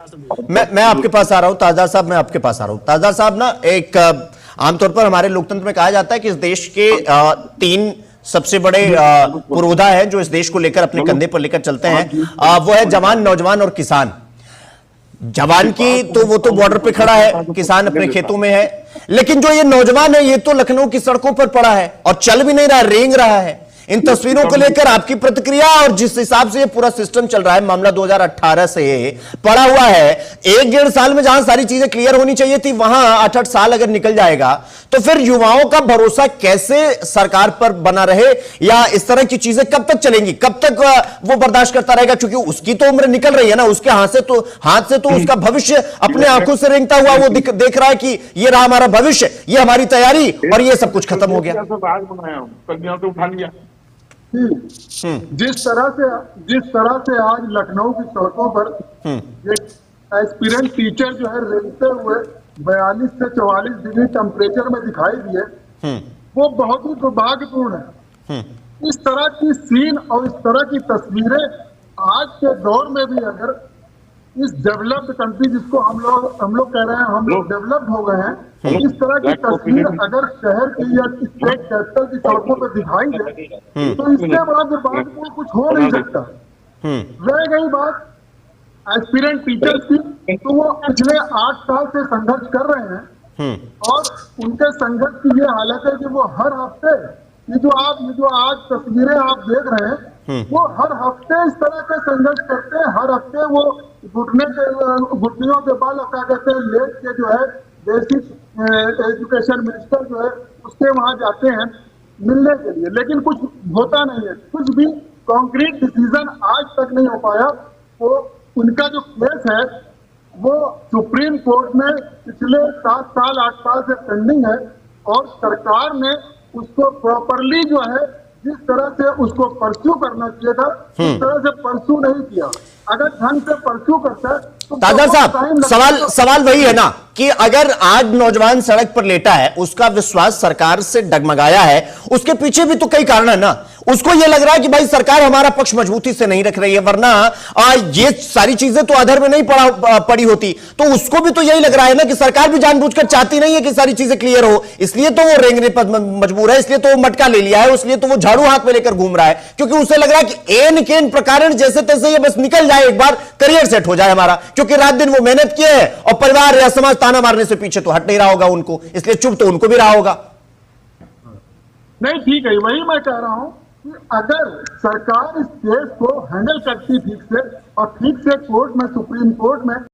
मैं आपके पास आ रहा हूं ताजदार साहब, मैं आपके पास आ रहा हूं ताजदार साहब। ना एक आमतौर पर हमारे लोकतंत्र में कहा जाता है कि इस देश के तीन सबसे बड़े पुरोधा हैं जो इस देश को लेकर अपने कंधे पर लेकर चलते हैं। वो है जवान, नौजवान और किसान। जवान की तो वो तो बॉर्डर पे खड़ा है, किसान अपने खेतों में है, लेकिन जो ये नौजवान है ये तो लखनऊ की सड़कों पर पड़ा है और चल भी नहीं रहा, रेंग रहा है। इन तस्वीरों को लेकर आपकी प्रतिक्रिया, और जिस हिसाब से ये पूरा सिस्टम चल रहा है, मामला 2018 से पड़ा हुआ है, 1-1.5 साल में जहां सारी चीजें क्लियर होनी चाहिए थी वहां 8-8 साल अगर निकल जाएगा तो फिर युवाओं का भरोसा कैसे सरकार पर बना रहे, या इस तरह की चीजें कब तक चलेंगी, कब तक वो बर्दाश्त करता रहेगा? क्योंकि उसकी तो उम्र निकल रही है ना, उसके हाथ से तो उसका भविष्य अपने आंखों से रेंगता हुआ वो देख रहा है कि ये रहा हमारा भविष्य, ये हमारी तैयारी, और ये सब कुछ खत्म हो गया। जिस तरह से आज लखनऊ की सड़कों पर एक एस्पिरेंट टीचर जो है रेंगते हुए 42 से 44 डिग्री टेम्परेचर में दिखाई दिए, वो बहुत ही दुर्भाग्यपूर्ण है। इस तरह की सीन और इस तरह की तस्वीरें आज के दौर में भी अगर इस डेवलप्ड कंट्री, जिसको हम लोग कह रहे हैं, हम लोग डेवलप्ड हो गए हैं, इस तरह की तस्वीर अगर शहर की या स्टेट कैपिटल की सड़कों पर दिखाई दे तो इससे बड़ा दुर्भाग्यपूर्ण कुछ हो नहीं सकता। रह गई बात एस्पिरेंट टीचर्स की, तो वो पिछले 8 साल से संघर्ष कर रहे हैं और उनके संघर्ष की ये हालत है कि वो हर हफ्ते ये जो आज तस्वीरें आप देख रहे हैं, वो हर हफ्ते इस तरह के संघर्ष करते हैं। हर हफ्ते वो घुटनियों के बल, क्या कहते हैं, लेट के जो है बेसिक एजुकेशन मिनिस्टर जो है उसके वहां जाते हैं मिलने के लिए, लेकिन कुछ होता नहीं है, कुछ भी कॉन्क्रीट डिसीजन आज तक नहीं हो पाया। वो उनका जो केस है वो सुप्रीम कोर्ट में पिछले 7 साल 8 साल से पेंडिंग है, और सरकार ने उसको प्रॉपरली जो है जिस तरह से उसको परस्यू करना चाहिए था उस तरह से परस्यू नहीं किया। अगर ढंग से परस्यू करता है तो ताजा साहब, सवाल वही है ना कि अगर आज नौजवान सड़क पर लेटा है, उसका विश्वास सरकार से डगमगाया है, उसके पीछे भी तो कई कारण है ना। उसको यह लग रहा है कि भाई सरकार हमारा पक्ष मजबूती से नहीं रख रही है, वरना ये सारी चीजें तो अधर में नहीं पड़ी होती। तो उसको भी तो यही लग रहा है ना कि सरकार भी जानबूझकर चाहती नहीं है कि सारी चीजें क्लियर हो, इसलिए तो वो रेंगने पर मजबूर है, इसलिए तो वो मटका ले लिया है, इसलिए तो वो झाड़ू हाथ में लेकर घूम रहा है, क्योंकि उसे लग रहा है कि एन केन प्रकार जैसे तैसे ये बस निकल जाए, एक बार करियर सेट हो जाए हमारा, क्योंकि रात दिन वो मेहनत किए है और परिवार या समाज ताना मारने से पीछे तो हट नहीं रहा होगा उनको, इसलिए चुप तो उनको भी रहा होगा। नहीं, ठीक है, वही मैं कह रहा हूं कि अगर सरकार इस केस को हैंडल करती ठीक से और ठीक से कोर्ट में, सुप्रीम कोर्ट में